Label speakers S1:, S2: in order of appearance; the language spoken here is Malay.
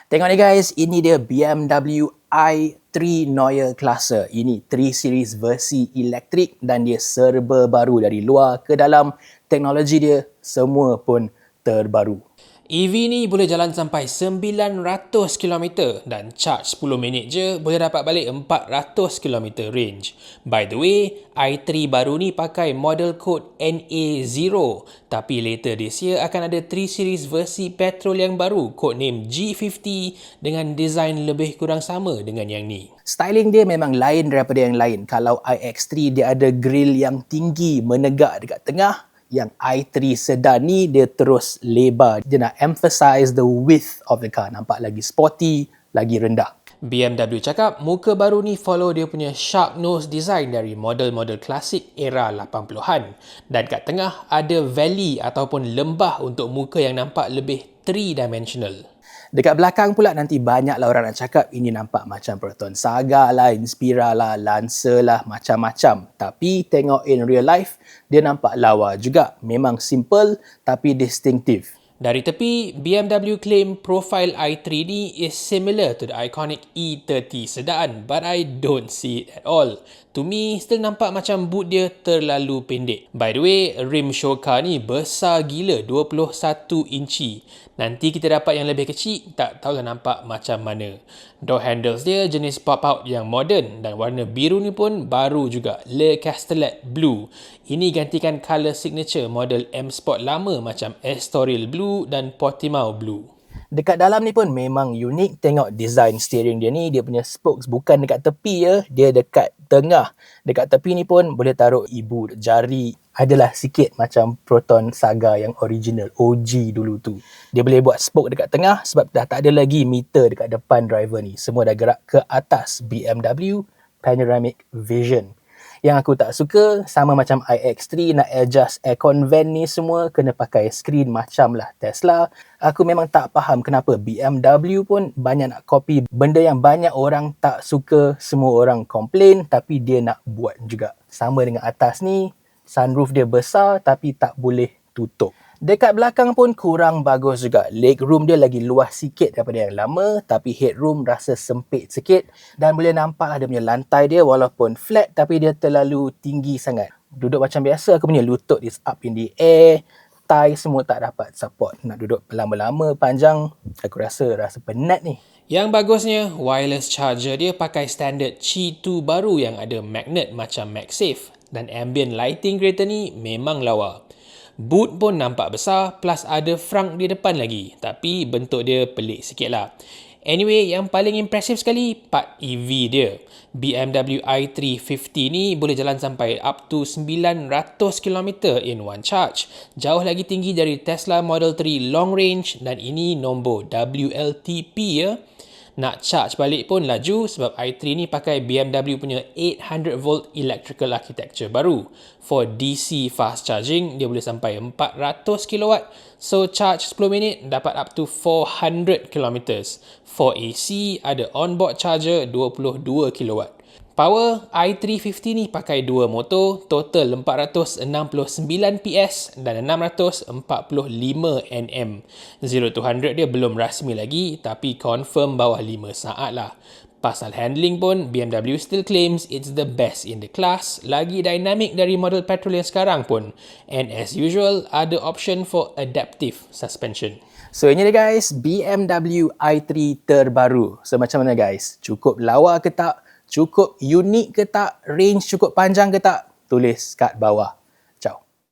S1: Tengok ni guys, ini dia BMW i3 Neue Klasse. Ini 3 Series versi elektrik dan dia serba baru dari luar ke dalam. Teknologi dia semua pun terbaru.
S2: EV ni boleh jalan sampai 900 km dan charge 10 minit je boleh dapat balik 400 km range. By the way, i3 baru ni pakai model code NA0 tapi later this year akan ada 3 series versi petrol yang baru codename G50 dengan design lebih kurang sama dengan yang ni.
S1: Styling dia memang lain daripada yang lain. Kalau iX3 dia ada grill yang tinggi menegak dekat tengah, yang i3 sedan ni dia terus lebar. Dia nak emphasize the width of the car. Nampak lagi sporty, lagi rendah.
S2: BMW cakap muka baru ni follow dia punya sharp nose design dari model-model klasik era 80-an. Dan kat tengah ada valley ataupun lembah untuk muka yang nampak lebih three-dimensional.
S1: Dekat belakang pula nanti banyaklah orang nak cakap ini nampak macam Proton Saga lah, Inspira lah, Lancer lah, macam-macam. Tapi tengok in real life, dia nampak lawa juga. Memang simple tapi distinctive.
S2: Dari tepi, BMW claim profile i3 ni is similar to the iconic E30 sedan, but I don't see it at all. To me, still nampak macam boot dia terlalu pendek. By the way, rim Shoka ni besar gila, 21 inci. Nanti kita dapat yang lebih kecil, tak tahulah nampak macam mana. Door handles dia jenis pop-out yang modern dan warna biru ni pun baru juga, Le Castellet Blue. Ini gantikan colour signature model M Sport lama macam Estoril Blue dan Portimao Blue.
S1: Dekat dalam ni pun memang unik. Tengok design steering dia ni, dia punya spokes bukan dekat tepi je, dia dekat tengah. Dekat tepi ni pun boleh taruh ibu jari. Adalah sikit macam Proton Saga yang original, OG dulu tu. Dia boleh buat spoke dekat tengah sebab dah tak ada lagi meter dekat depan driver ni. Semua dah gerak ke atas. BMW Panoramic Vision. Yang aku tak suka, sama macam iX3 nak adjust aircon vent ni semua kena pakai screen macam lah Tesla. Aku memang tak faham kenapa BMW pun banyak nak copy benda yang banyak orang tak suka, semua orang komplain tapi dia nak buat juga. Sama dengan atas ni, sunroof dia besar tapi tak boleh tutup. Dekat belakang pun kurang bagus juga. Legroom dia lagi luas sikit daripada yang lama tapi headroom rasa sempit sikit dan boleh nampak ada punya lantai dia walaupun flat tapi dia terlalu tinggi sangat. Duduk macam biasa, aku punya lutut is up in the air, thigh semua tak dapat support. Nak duduk lama-lama panjang, aku rasa penat ni.
S2: Yang bagusnya, wireless charger dia pakai standard Qi 2 baru yang ada magnet macam MagSafe dan ambient lighting kereta ni memang lawa. Boot pun nampak besar plus ada frunk di depan lagi. Tapi bentuk dia pelik sikit lah. Anyway, yang paling impressive sekali part EV dia. BMW i350 ni boleh jalan sampai up to 900 km in one charge. Jauh lagi tinggi dari Tesla Model 3 long range dan ini nombor WLTP ya. Nak charge balik pun laju sebab i3 ni pakai BMW punya 800 volt electrical architecture baru. For DC fast charging, dia boleh sampai 400 kW. So charge 10 minit dapat up to 400 km. For AC, ada onboard charger 22 kW. Power, i350 ni pakai dua motor, total 469 PS dan 645 Nm. 0 to 100 dia belum rasmi lagi tapi confirm bawah 5 saat lah. Pasal handling pun, BMW still claims it's the best in the class, lagi dynamic dari model petrol yang sekarang pun. And as usual, ada option for adaptive suspension.
S1: So ini dia guys, BMW i3 terbaru. So macam mana guys? Cukup lawa ke tak? Cukup unik ke tak? Range cukup panjang ke tak? Tulis kat bawah.